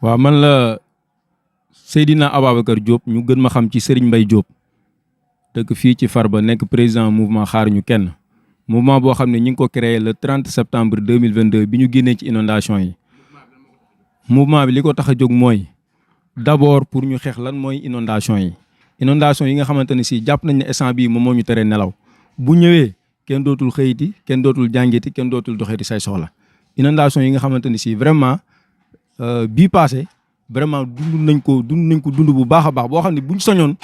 waaw man la Seydina Ababacar Diop ñu gën ma xam ci Serigne Mbaye Diop dëkk fii ci Farba nekk président mouvement Xaaruñu Kenn mouvement boo xam ne ñi ngi ko créé le 30 septembre 2022 bi ñu génnee ci inondation yi. mouvement bi li ko tax a jóg mooy d'abord pour ñu xeex lan mooy inondation yi inondation yi nga xamante ne si jàpp nañ ne instant bii moom moo ñu teree nelaw bu ñëwee kenn dootul xëyiti kenn dootul jàngiti kenn dootul doxeeti say soxla inondation yi nga xamante ne si vraiment bii passé vraiment dund nañ ko dund bu baax a baax boo xam ne buñ soñoon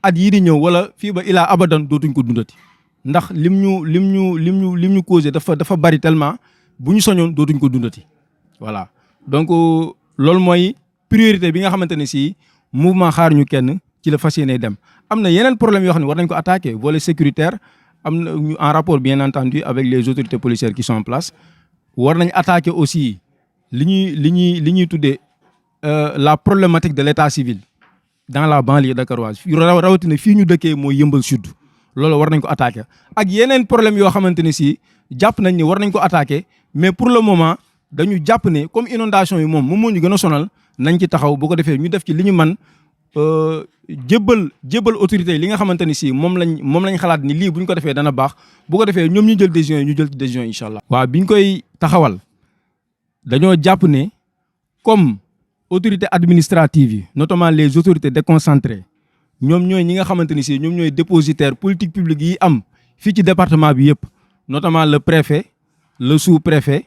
at yii di ñëw wala fii ba ilaa abadan dootuñ ko dundati ndax lim ñu causé dafa bari tellement bu ñu soñoon dootuñ ko dundati voilà. donc loolu mooy priorité bi nga xamante ne si mouvement Xaaruñu Kenn ci la fas yéene dem am na yeneen problème yoo xam ne war nañ ko attaquer volet sécuritaire am na en rapport bien entendu avec les autorités policières qui sont en place war nañ attaquer aussi li ñuy tuddee la problématique de l'état civil dans la banlieue dakaroise rawatina fii ñu dëkkee mooy Yeumbeul Sud loolu war nañ ko attaquer ak yeneen problème yoo xamante ne si jàpp nañ ni war nañ ko attaquer mais pour le moment dañu jàpp ne comme inondation yi moom moo ñu gën a sonal nañ ci taxaw bu ko defee ñu def ci li ñu man jébbal autorité yi li nga xamante ni si moom lañ xalaat ni lii bu ñu ko defee dana baax bu ko defee ñoom ñu jël décision yi ñu jël décision yi incha allah. waaw bi ñu koy taxawal dañoo jàpp ne comme autorité administrative yi notamment les autorités déconcentrées ñoom ñooy ñi nga xamante ni si ñoom ñooy dépositaire politique publique yi am fii ci département bi yëpp notamment le préfet le sous-préfet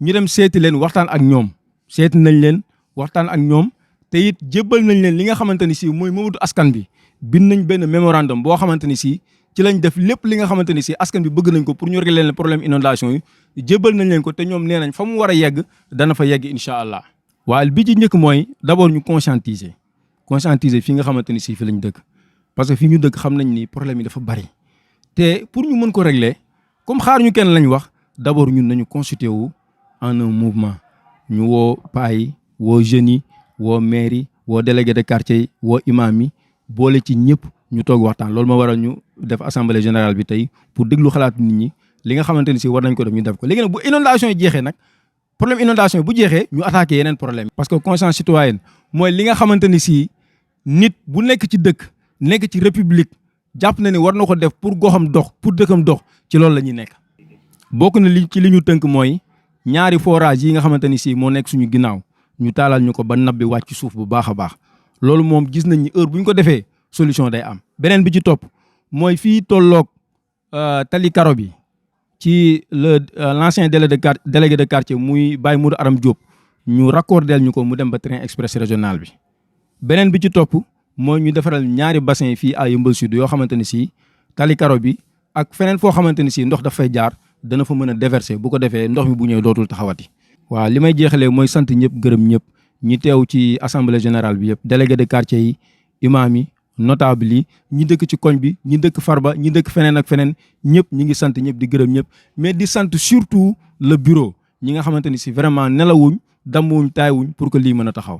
ñu dem seeti leen waxtaan ak ñoom seeti nañ leen waxtaan ak ñoom te it jébbal nañ leen li nga xamante ni si mooy mëbatu askan bi bind nañ benn mémorandum boo xamante ni si ci lañ def lépp li nga xamante ni si askan bi bëgg nañ ko pour ñu régler leen problème inondation yi jébbal nañ leen ko te ñoom nee nañ fa mu war a yegg dana fa yegg incha allah. waaye bi ci njëkk mooy d'abord ñu conscientiser fii nga xamante ni si fi lañ dëkk parce que fii ñu dëkk xam nañ ni problème yi dafa bari te pour ñu mën ko régler comme Xaaruñu Kenn lañ wax d'abord ñun nañu constitué wu en un mouvement ñu woo paa yi woo jeunes yi woo maire yi woo délégué de quartier yi woo imam yi boole ci ñëpp ñu toog waxtaan loolu moo waral ñu def assemblée générale bi tey pour déglu xalaat nit ñi li nga xamante ni si war nañ ko def ñu def ko léegi nag bu inondation yi jeexee nag problème inondation yi bu jeexee ñu attaqué yeneen problème parce que conscience citoyenne mooy li nga xamante ni si nit bu nekk ci dëkk nekk ci république jàpp na ni war na ko def pour goxam dox pour dëkkam dox ci loolu la ñuy nekk bokk na li ci li ñu tënk mooy ñaari forage yi nga xamante ni si moo nekk suñu ginnaaw ñu taalal ñu ko ba nab bi wàcc ci suuf bu baax a baax loolu moom gis nañ ni heure bu ñu ko defee solution day am. beneen bi ci topp mooy fii tolloog tali karo bi ci l'ancien délégué de quartier muy Baye Moudou Aram Diop ñu raccordeel ñu ko mu dem ba train express régional bi. beneen bi ci topp mooy ñu defaral ñaari bassin fii à Yeumbeul Sud yoo xamante ni si tali karo bi ak feneen foo xamante ni si ndox daf fay jaar. dana fa mën a déverser bu ko defee ndox mi bu ñëwee dootul taxawati. waaw li may jeexalee mooy sant ñëpp gërëm ñëpp ñi teew ci assemblée générale bi yëpp délégué de quartier yi imam yi notable yi ñi dëkk ci koñ bi ñi dëkk Farba ñi dëkk feneen ak feneen ñëpp ñi ngi sant ñëpp di gërëm ñëpp mais di sant surtout le bureau ñi nga xamante ni si vraiment nelawuñ dammuwuñ taayuñ pour que lii mën a taxaw.